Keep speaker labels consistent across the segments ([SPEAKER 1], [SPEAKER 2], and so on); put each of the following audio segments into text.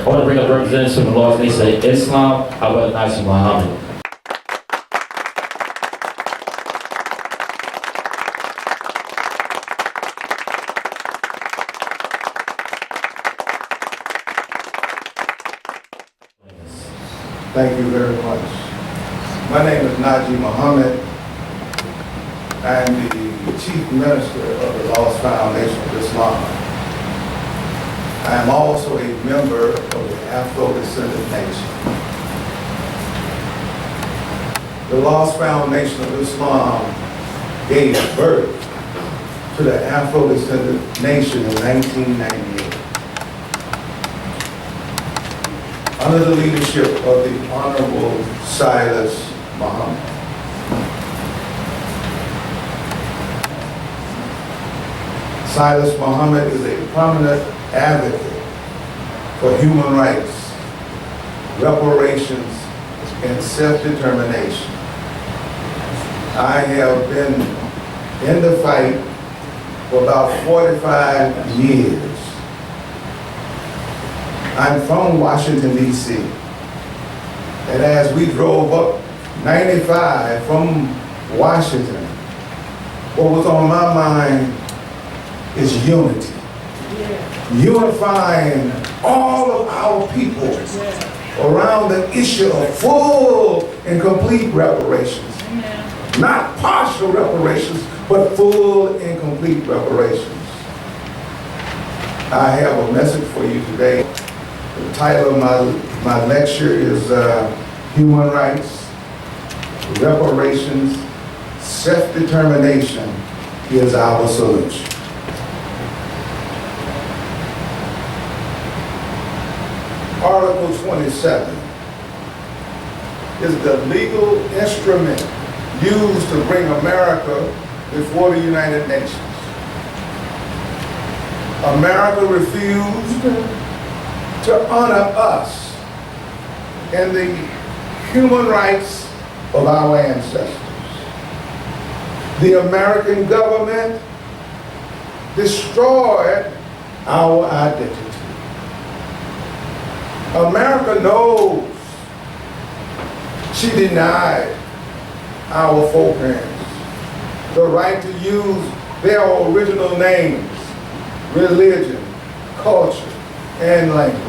[SPEAKER 1] want to bring up representatives from the Lost Nation of Islam, Nazi Muhammad.
[SPEAKER 2] Thank you very much. My name is Najee Muhammad. I am the Chief Minister of the Lost Foundation of Islam. I am also a member of the Afro-Descendant Nation. The Lost Foundation of Islam gave birth to the Afro-Descendant Nation in 1998. Under the leadership of the Honorable Silas Muhammad. Silas Muhammad is a prominent advocate for human rights, reparations, and self-determination. I have been in the fight for about 45 years. I'm from Washington, D.C. And as we drove up 95 from Washington, what was on my mind is unity. Unifying all of our people around the issue of full and complete reparations. Not partial reparations, but full and complete reparations. I have a message for you today. The title of my lecture is Human Rights, Reparations, Self-Determination is Our Solution. Article 27 is the legal instrument used to bring America before the United Nations. America refused to honor us and the human rights of our ancestors. The American government destroyed our identity. America knows she denied our foreparents the right to use their original names, religion, culture, and language.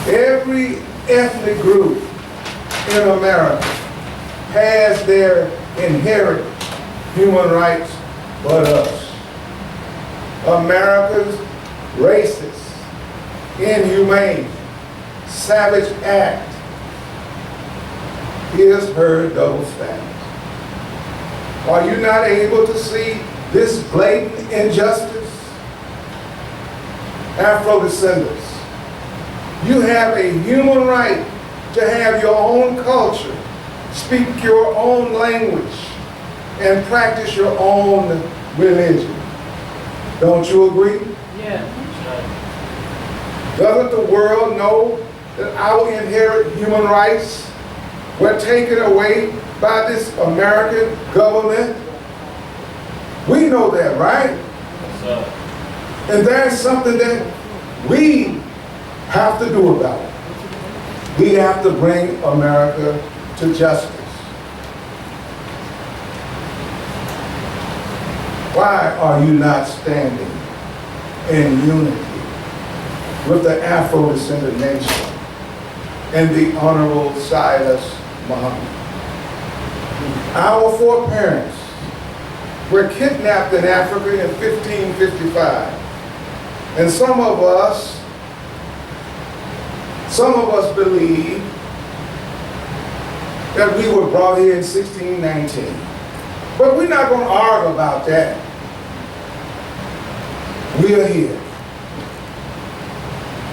[SPEAKER 2] Every ethnic group in America has their inherent human rights but us. America's racist, inhumane, savage act is her double standard. Are you not able to see this blatant injustice? Afro-descendants, you have a human right to have your own culture, speak your own language, and practice your own religion. Don't you agree?
[SPEAKER 3] Yeah.
[SPEAKER 2] Doesn't the world know that our inherent human rights were taken away by this American government? We know that, right?
[SPEAKER 1] Yes,
[SPEAKER 2] and there's something that we have to do about it. We have to bring America to justice. Why are you not standing in unity with the Afro-Descendant Nation and the Honorable Silas Muhammad? Our foreparents were kidnapped in Africa in 1555. And some of us believe that we were brought here in 1619. But we're not going to argue about that. We are here.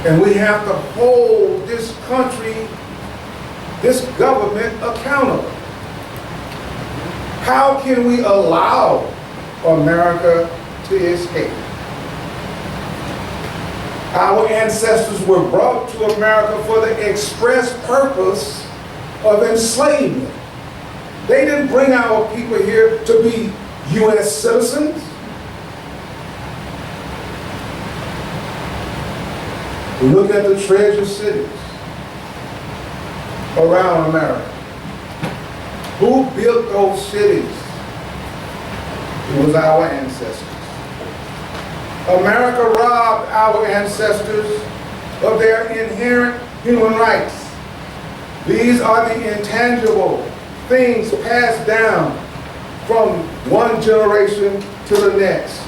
[SPEAKER 2] And we have to hold this country, this government accountable. How can we allow America to escape? Our ancestors were brought to America for the express purpose of enslavement. They didn't bring our people here to be U.S. citizens. We look at the treasure cities around America. Who built those cities? It was our ancestors. America robbed our ancestors of their inherent human rights. These are the intangible things passed down from one generation to the next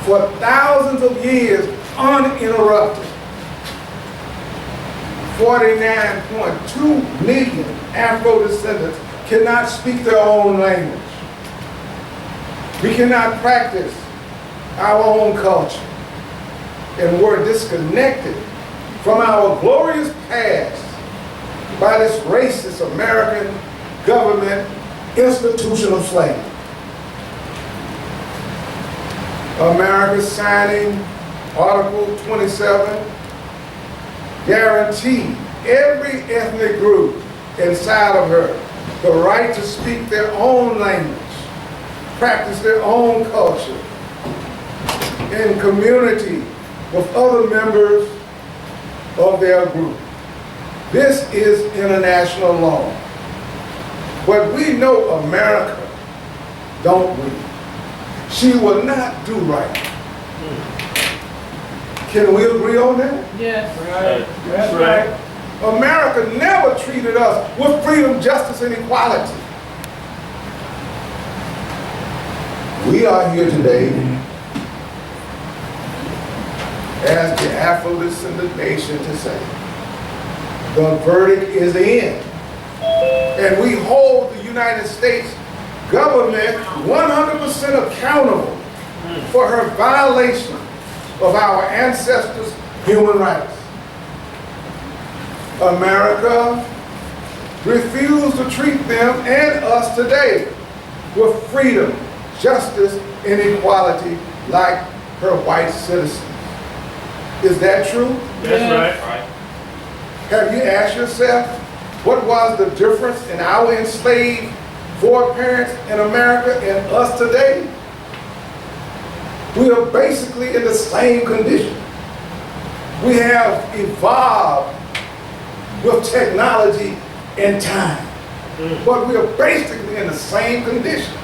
[SPEAKER 2] for thousands of years uninterrupted. 49.2 million Afro-descendants cannot speak their own language. We cannot practice our own culture, and we're disconnected from our glorious past by this racist American government institution of slavery. America signing Article 27 guaranteed every ethnic group inside of her the right to speak their own language, practice their own culture in community with other members of their group. This is international law. But we know America, don't we? She will not do right. Can we agree on that?
[SPEAKER 3] Yes. Right.
[SPEAKER 2] That's right. America never treated us with freedom, justice, and equality. We are here today as the Afro-descendant nation to say, the verdict is in. And we hold the United States government 100% accountable for her violation of our ancestors' human rights. America refused to treat them and us today with freedom, justice, and equality like her white citizens. Is that true?
[SPEAKER 3] That's
[SPEAKER 1] Right.
[SPEAKER 2] Have you asked yourself, what was the difference in our enslaved foreparents in America and us today? We are basically in the same condition. We have evolved with technology and time, but we are basically in the same condition.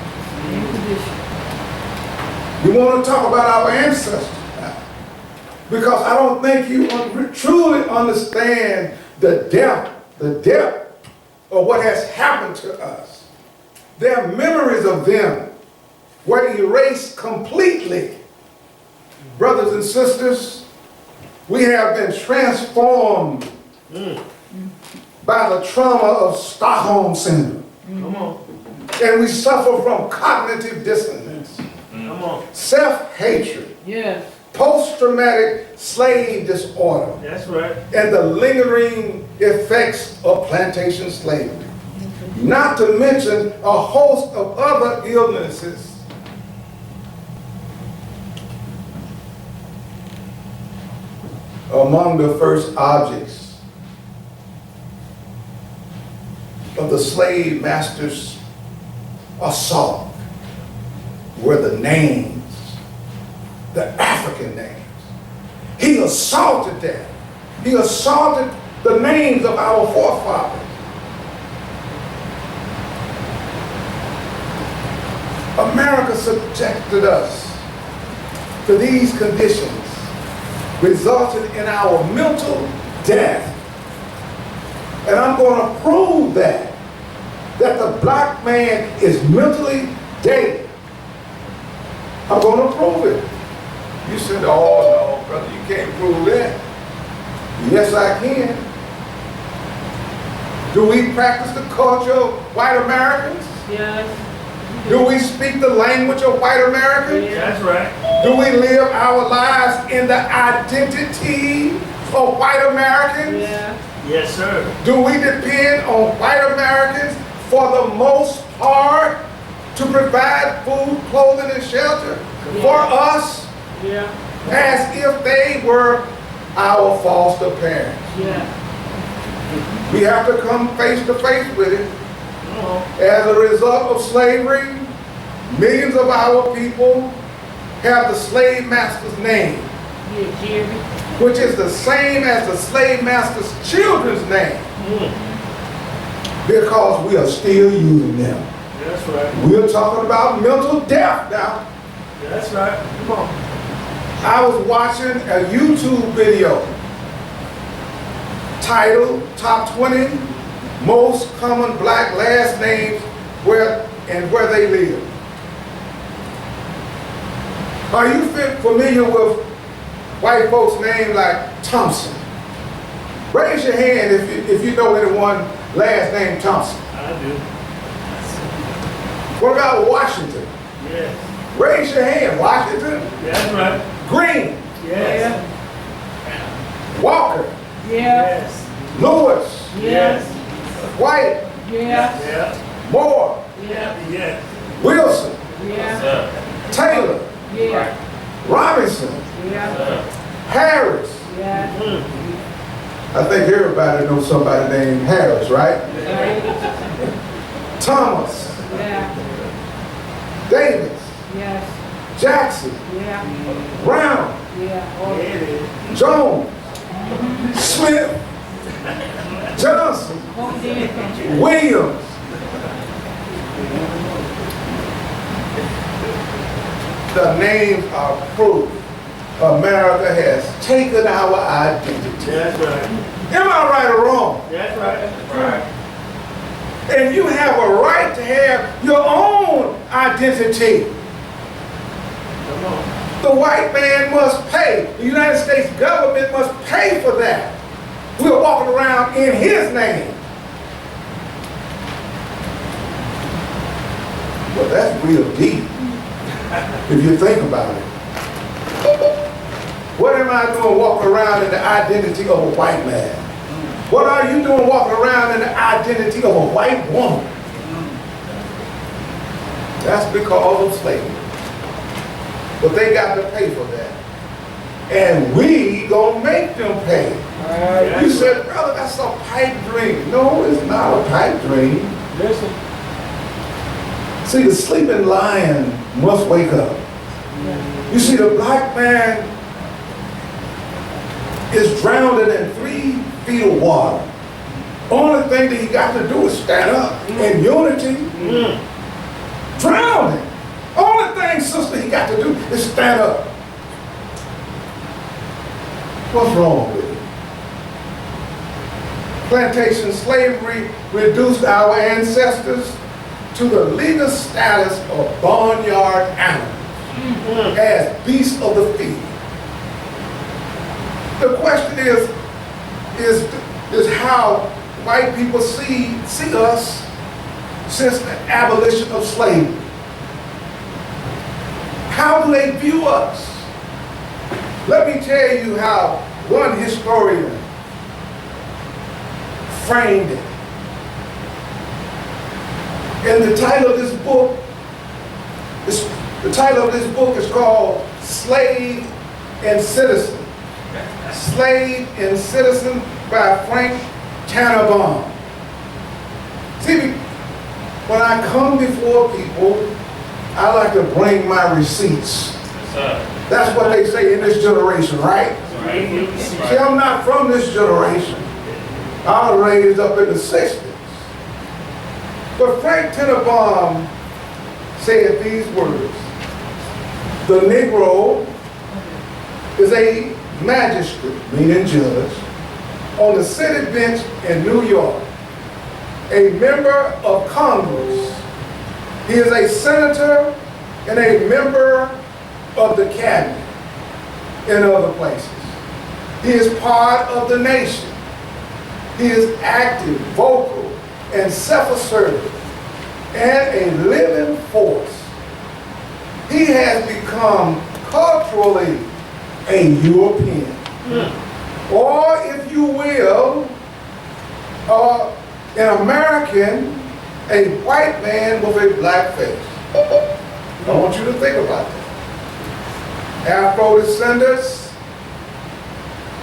[SPEAKER 2] We want to talk about our ancestors now, because I don't think you truly understand the depth of what has happened to us. Their memories of them were erased completely. Brothers and sisters, we have been transformed by the trauma of Stockholm syndrome.
[SPEAKER 3] Come on.
[SPEAKER 2] And we suffer from cognitive dissonance,
[SPEAKER 3] Come on.
[SPEAKER 2] self-hatred,
[SPEAKER 3] Yes.
[SPEAKER 2] post-traumatic slave disorder,
[SPEAKER 3] That's right.
[SPEAKER 2] and the lingering effects of plantation slavery. Not to mention a host of other illnesses. Among the first objects of the slave master's assault were the names, the African names. He assaulted them. He assaulted the names of our forefathers. America subjected us to these conditions, resulted in our mental death. And I'm going to prove that the black man is mentally dead. I'm going to prove it. You said, oh no, brother, you can't prove that. Yes, I can. Do we practice the culture of white Americans?
[SPEAKER 3] Yes.
[SPEAKER 2] Do we speak the language of white Americans?
[SPEAKER 3] That's right.
[SPEAKER 2] Do we live our lives in the identity of white Americans?
[SPEAKER 3] Yeah.
[SPEAKER 4] Yes, sir.
[SPEAKER 2] Do we depend on white Americans for the most part to provide food, clothing, and shelter for us
[SPEAKER 3] Yeah.
[SPEAKER 2] as if they were our foster parents?
[SPEAKER 3] Yeah.
[SPEAKER 2] We have to come face to face with it.
[SPEAKER 3] Oh.
[SPEAKER 2] As a result of slavery, millions of our people have the slave master's name
[SPEAKER 3] Yeah, Jerry.
[SPEAKER 2] which is the same as the slave master's children's name, because we are still using them.
[SPEAKER 3] That's right.
[SPEAKER 2] We're talking about mental death now.
[SPEAKER 3] That's right. Come on.
[SPEAKER 2] I was watching a YouTube video titled Top 20 Most Common Black Last Names where they live. Are you familiar with white folks' names like Thompson? Raise your hand if you know anyone last name Thompson.
[SPEAKER 3] I do.
[SPEAKER 2] What about Washington?
[SPEAKER 3] Yes.
[SPEAKER 2] Raise your hand. Washington.
[SPEAKER 3] That's right.
[SPEAKER 2] Green.
[SPEAKER 3] Yes.
[SPEAKER 2] Walker.
[SPEAKER 3] Yes.
[SPEAKER 2] Lewis.
[SPEAKER 3] Yes.
[SPEAKER 2] White.
[SPEAKER 3] Yes. Yeah.
[SPEAKER 2] Moore.
[SPEAKER 3] Yeah. Yes.
[SPEAKER 2] Wilson.
[SPEAKER 3] Yeah.
[SPEAKER 2] Taylor.
[SPEAKER 3] Yeah.
[SPEAKER 2] Robinson.
[SPEAKER 3] Yeah.
[SPEAKER 2] Harris.
[SPEAKER 3] Yeah.
[SPEAKER 2] I think everybody knows somebody named Harris, right? Thomas.
[SPEAKER 3] Yeah.
[SPEAKER 2] Davis.
[SPEAKER 3] Yes.
[SPEAKER 2] Jackson.
[SPEAKER 3] Yeah.
[SPEAKER 2] Brown.
[SPEAKER 3] Yeah. Oh, it is.
[SPEAKER 2] Jones. Smith. Johnson. Williams. The names are proof America has taken our identity.
[SPEAKER 3] That's right.
[SPEAKER 2] Am I right or wrong?
[SPEAKER 3] That's right. Right.
[SPEAKER 2] And you have a right to have your own identity.
[SPEAKER 3] Come on.
[SPEAKER 2] The white man must pay. The United States government must pay for that. We're walking around in his name. Well, that's real deep, if you think about it. What am I doing walking around in the identity of a white man? What are you doing walking around in the identity of a white woman? That's because of slavery. But they got to pay for that. And we gonna make them pay. You said, brother, that's a pipe dream. No, it's not a pipe dream.
[SPEAKER 3] Listen.
[SPEAKER 2] See, the sleeping lion must wake up. You see, the black man is drowned in 3 feet of water. Only thing that he got to do is stand up in unity. Drowning. Only thing, sister, he got to do is stand up. What's wrong with it? Plantation slavery reduced our ancestors to the legal status of barnyard animals, as beasts of the field. The question is how white people see us since the abolition of slavery. How do they view us? Let me tell you how one historian framed it. And the title of this book is called Slave and Citizen. Slave and Citizen by Frank Tannenbaum. See, when I come before people, I like to bring my receipts. That's what they say in this generation, right? See, I'm not from this generation. I was raised up in the 60s. But Frank Tannenbaum said these words: the Negro is a magistrate, meaning judge, on the city bench in New York, a member of Congress. He is a senator and a member of the cabinet in other places. He is part of the nation. He is active, vocal, and self-assertive, and a living force. He has become culturally a European, or if you will, an American, a white man with a black face. I want you to think about that. Afro descendants,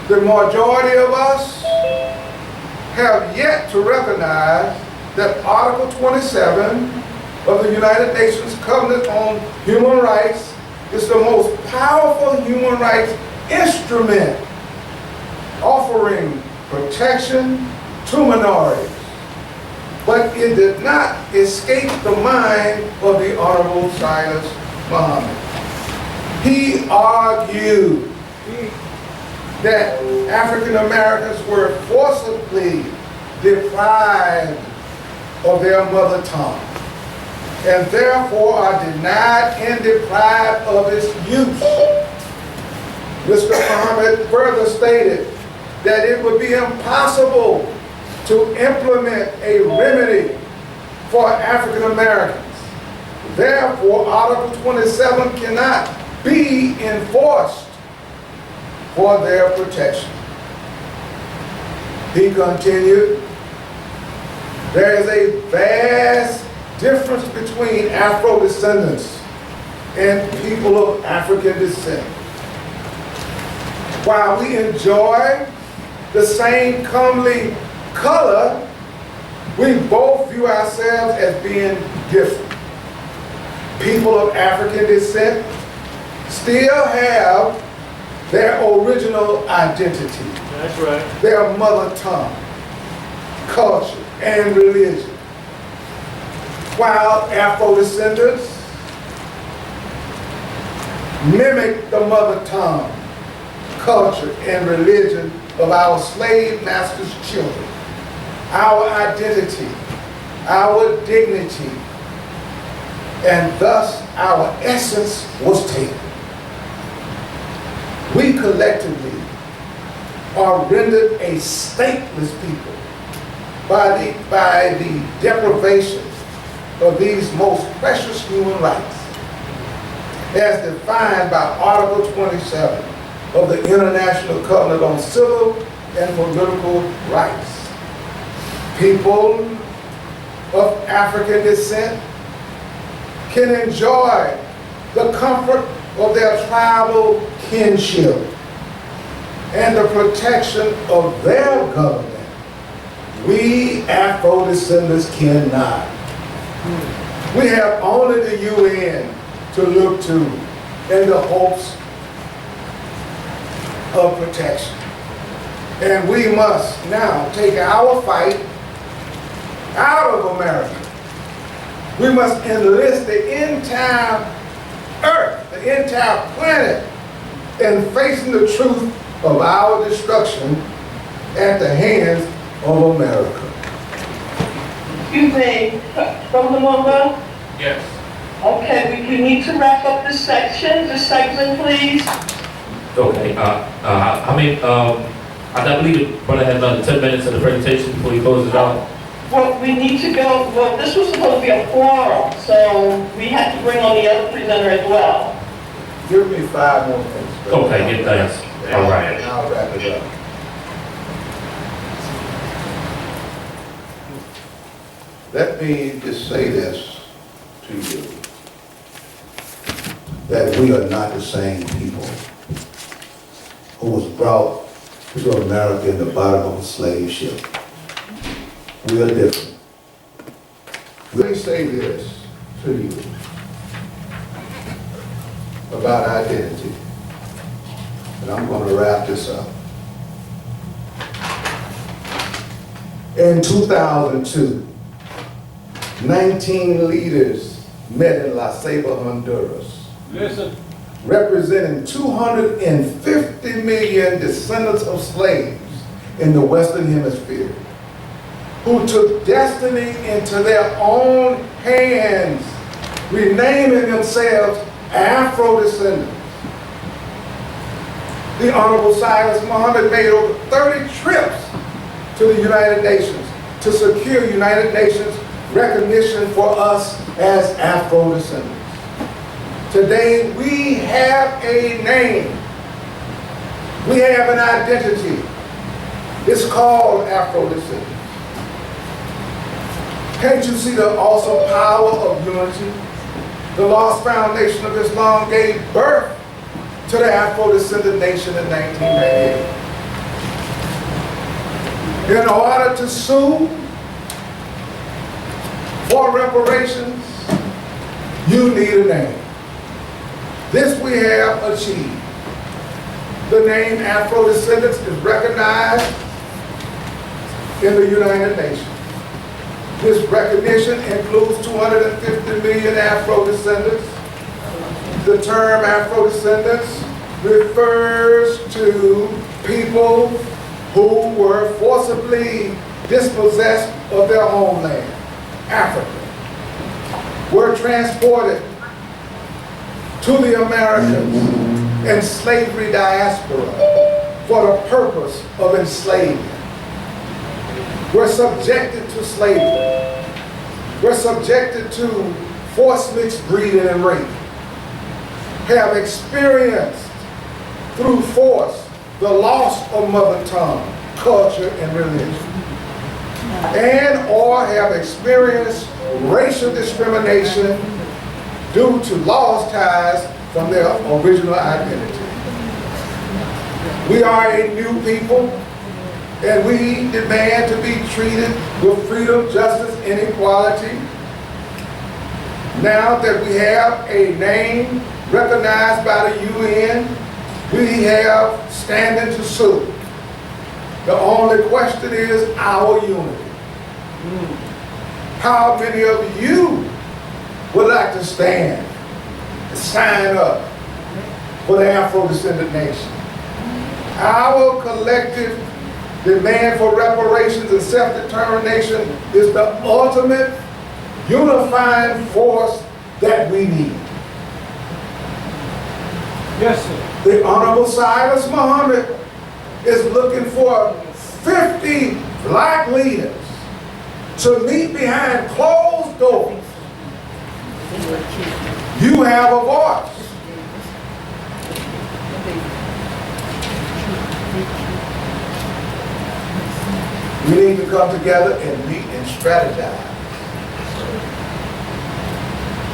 [SPEAKER 2] the majority of us have yet to recognize that Article 27 of the United Nations Covenant on Human Rights is the most powerful human rights instrument offering protection to minorities. But it did not escape the mind of the Honorable Silas Muhammad. He argued that African Americans were forcibly deprived of their mother tongue, and therefore are denied and deprived of its use. Mr. Muhammad further stated that it would be impossible to implement a remedy for African Americans. Therefore, Article 27 cannot be enforced for their protection. He continued, there is a vast difference between Afro-descendants and people of African descent. While we enjoy the same comely color, we both view ourselves as being different. People of African descent still have their original identity.
[SPEAKER 3] That's right.
[SPEAKER 2] Their mother tongue, culture, and religion. While Afro-descendants mimic the mother tongue, culture, and religion of our slave masters' children. Our identity, our dignity, and thus our essence was taken. We collectively are rendered a stateless people by the deprivation of these most precious human rights, as defined by Article 27 of the International Covenant on Civil and Political Rights. People of African descent can enjoy the comfort of their tribal kinship and the protection of their government. We Afro-descendants cannot. We have only the UN to look to in the hopes of protection. And we must now take our fight out of America. We must enlist the entire earth, the entire planet, in facing the truth of our destruction at the hands of America.
[SPEAKER 4] Excuse me, from the member?
[SPEAKER 3] Yes.
[SPEAKER 4] Okay, we need to wrap up this segment, please.
[SPEAKER 1] Okay, I believe the brother has another 10 minutes of the presentation before he closes out.
[SPEAKER 4] Well, we need to go, well, this was supposed to be a forum, so we had to bring on the other presenter as well.
[SPEAKER 2] Give me 5 more minutes.
[SPEAKER 1] Okay, get thanks. All right.
[SPEAKER 2] And I'll wrap it up. Let me just say this to you, that we are not the same people who was brought to America in the bottom of a slave ship. We are different. Let me say this to you about identity, and I'm going to wrap this up. In 2002, 19 leaders met in La Ceiba, Honduras, representing 250 million descendants of slaves in the Western Hemisphere, who took destiny into their own hands, renaming themselves Afro-descendants. The Honorable Silas Muhammad made over 30 trips to the United Nations to secure United Nations recognition for us as Afro-descendants. Today, we have a name. We have an identity. It's called Afro-descendants. Can't you see the awesome power of unity? The Lost Foundation of Islam gave birth to the Afro-descendant nation in 1998. In order to sue for reparations, you need a name. This we have achieved. The name Afro-descendants is recognized in the United Nations. This recognition includes 250 million Afro-descendants. The term Afro-descendants refers to people who were forcibly dispossessed of their homeland, Africa, were transported to the Americas and slavery diaspora for the purpose of enslavement. Were subjected to slavery. Were subjected to forced mixed breeding and rape. Have experienced through force the loss of mother tongue, culture, and religion. And or have experienced racial discrimination due to lost ties from their original identity. We are a new people, and we demand to be treated with freedom, justice, and equality. Now that we have a name recognized by the UN, we have standing to sue. The only question is our unity. How many of you would like to stand and sign up for the Afro-descendant nation? Our collective demand for reparations and self-determination is the ultimate unifying force that we need.
[SPEAKER 3] Yes, sir.
[SPEAKER 2] The Honorable Silas Muhammad is looking for 50 black leaders to meet behind closed doors. You have a voice. We need to come together and meet and strategize.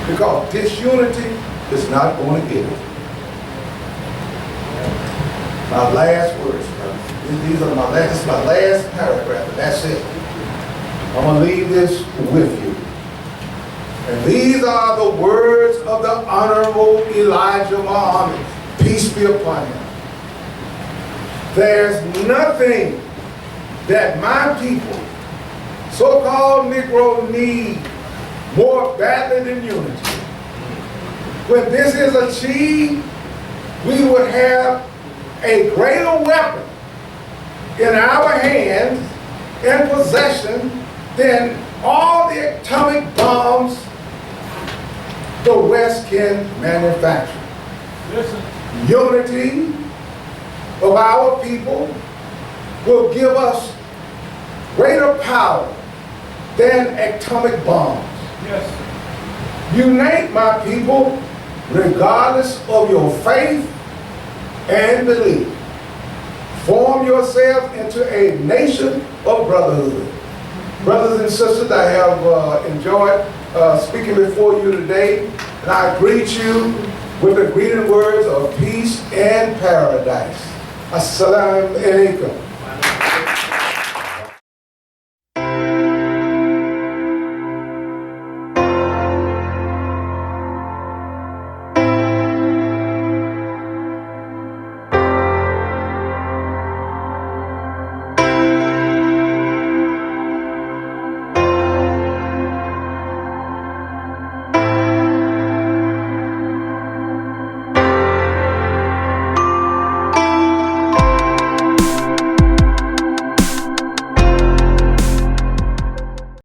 [SPEAKER 2] Because disunity is not going to get it. My last words, these are my last paragraph, and that's it. I'm going to leave this with you. And these are the words of the Honorable Elijah Muhammad, peace be upon him. There's nothing that my people, so-called Negro, need more badly than unity. When this is achieved, we would have a greater weapon in our hands and possession than all the atomic bombs the West can manufacture.
[SPEAKER 3] Listen.
[SPEAKER 2] Unity of our people will give us greater power than atomic bombs.
[SPEAKER 3] Yes.
[SPEAKER 2] Unite, my people, regardless of your faith and belief. Form yourself into a nation of brotherhood. Brothers and sisters, I have enjoyed speaking before you today, and I greet you with the greeting words of peace and paradise. Assalamu alaikum.